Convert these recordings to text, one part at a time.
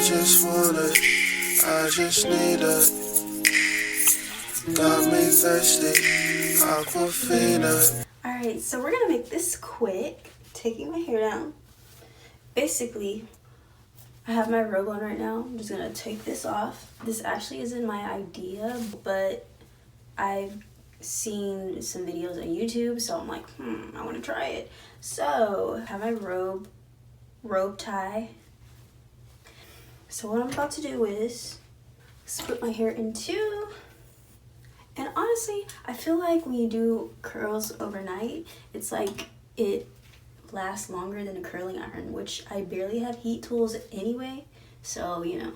I just need a, got me thirsty, Aquafina. Alright, so we're gonna make this quick. Taking my hair down. Basically, I have my robe on right now. I'm just gonna take this off. This actually isn't my idea, but I've seen some videos on YouTube, so I'm like, I wanna try it. So, I have my robe tie. So what I'm about to do is split my hair in two. And honestly, I feel like when you do curls overnight, it's like it lasts longer than a curling iron, which I barely have heat tools anyway. So, you know,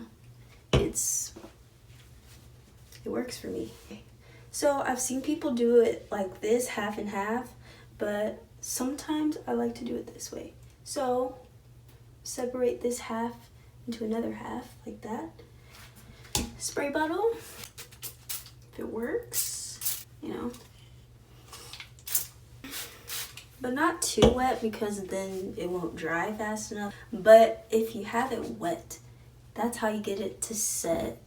it works for me. So I've seen people do it like this, half and half, but sometimes I like to do it this way. So separate this half into another half like that. Spray bottle, if it works, you know. But not too wet because then it won't dry fast enough. But if you have it wet, that's how you get it to set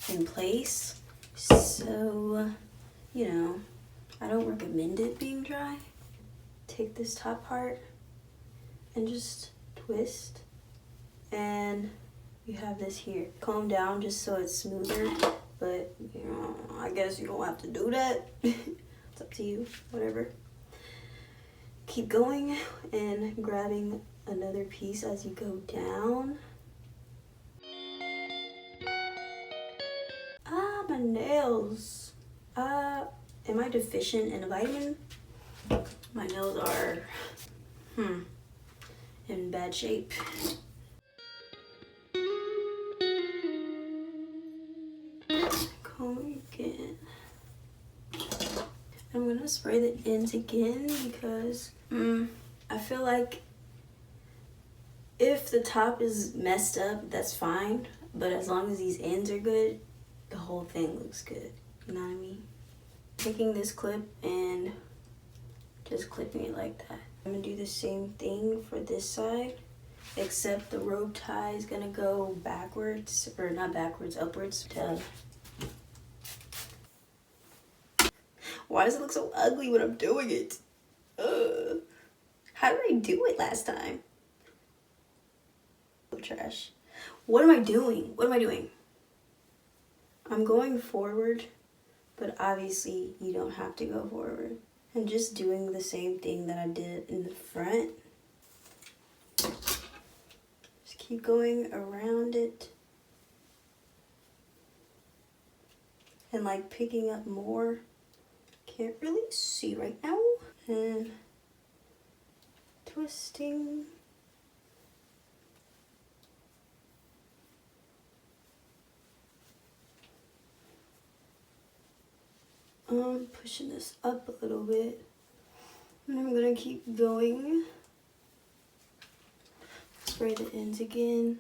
in place. So, you know, I don't recommend it being dry. Take this top part and just twist. And you have this here. Comb down just so it's smoother. But, you know, I guess you don't have to do that. It's up to you, whatever. Keep going and grabbing another piece as you go down. My nails. Am I deficient in a vitamin? My nails are, in bad shape. Comb again. I'm gonna spray the ends again because I feel like if the top is messed up, that's fine. But as long as these ends are good, the whole thing looks good. You know what I mean? Taking this clip and just clipping it like that. I'm gonna do the same thing for this side, except the robe tie is gonna go backwards, or not backwards, upwards. Why does it look so ugly when I'm doing it? How did I do it last time? Trash. What am I doing? What am I doing? I'm going forward, but obviously you don't have to go forward. I'm just doing the same thing that I did in the front. Just keep going around it. And like picking up more. Can't really see right now. And twisting. I'm pushing this up a little bit. And I'm gonna keep going. Spray the ends again.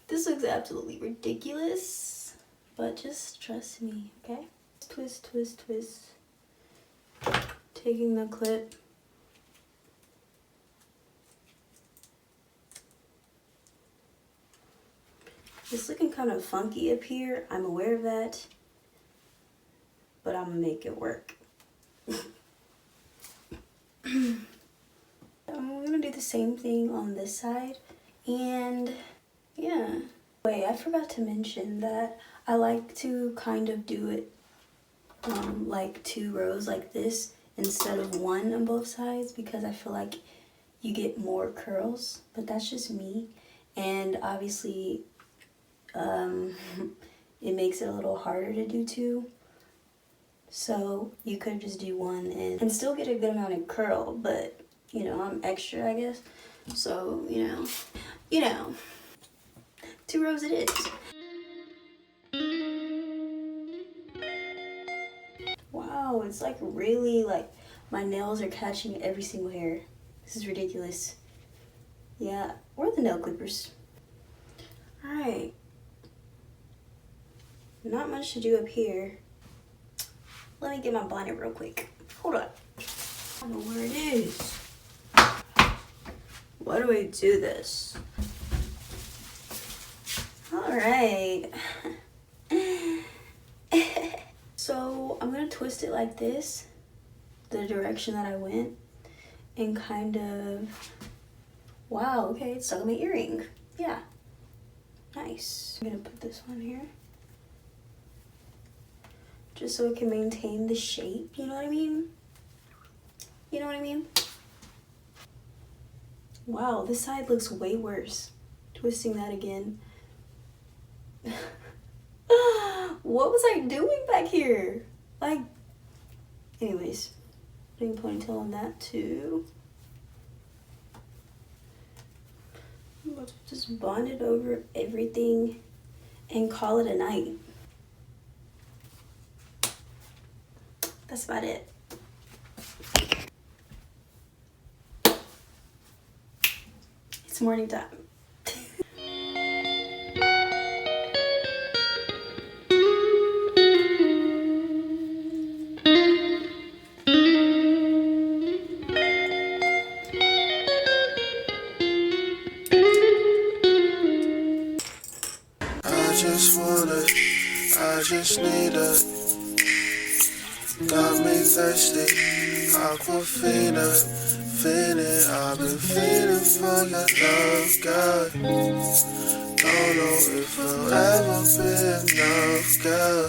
This looks absolutely ridiculous, but just trust me, okay? Twist, twist, twist. Taking the clip. It's looking kind of funky up here. I'm aware of that, but I'm gonna make it work. I'm gonna do the same thing on this side, and yeah. Wait, I forgot to mention that I like to kind of do it like 2 rows like this instead of 1 on both sides, because I feel like you get more curls, but that's just me. And obviously it makes it a little harder to do 2. So you could just do 1 and still get a good amount of curl, but you know, I'm extra, I guess. So, you know, 2 rows it is. Wow, it's like really like my nails are catching every single hair. This is ridiculous. Yeah, where are the nail clippers? Alright. Not much to do up here. Let me get my bonnet real quick. Hold on. I don't know where it is. Why do I do this? right. So I'm gonna twist it like this, the direction that I went, and kind of, wow, okay, it's stuck on my earring. Yeah, nice. I'm gonna put this on here, just so it can maintain the shape, you know what I mean? You know what I mean? Wow, this side looks way worse. Twisting that again. What was I doing back here? Like, anyways, putting a ponytail on that too. I'm about to just bond it over everything and call it a night. That's about it. It's morning time. I just need a. Got me thirsty, Aquafina, fiending. I've been fiending for your love, God. Don't know if it'll ever be enough, girl.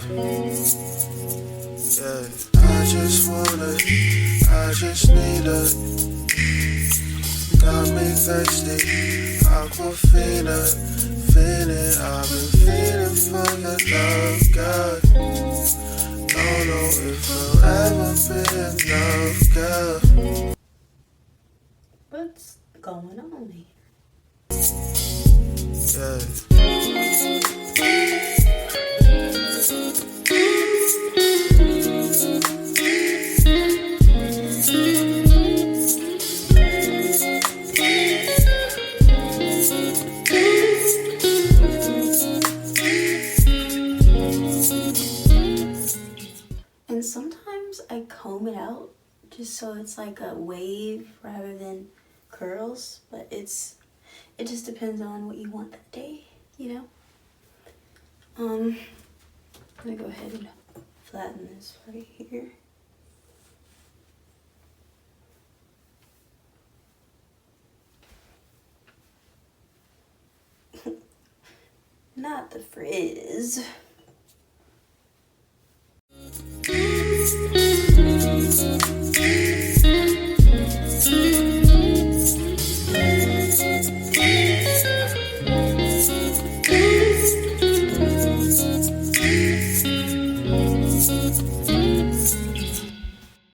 Yeah, I just need a. Got me thirsty, Aquafina, fiending. I've been fiending for your love, God. Don't know if it'll ever be enough, girl. What's going on here? Yeah. And sometimes I comb it out just so it's like a wave rather than curls, but it just depends on what you want that day, you know? I'm gonna go ahead and flatten this right here. Not the frizz.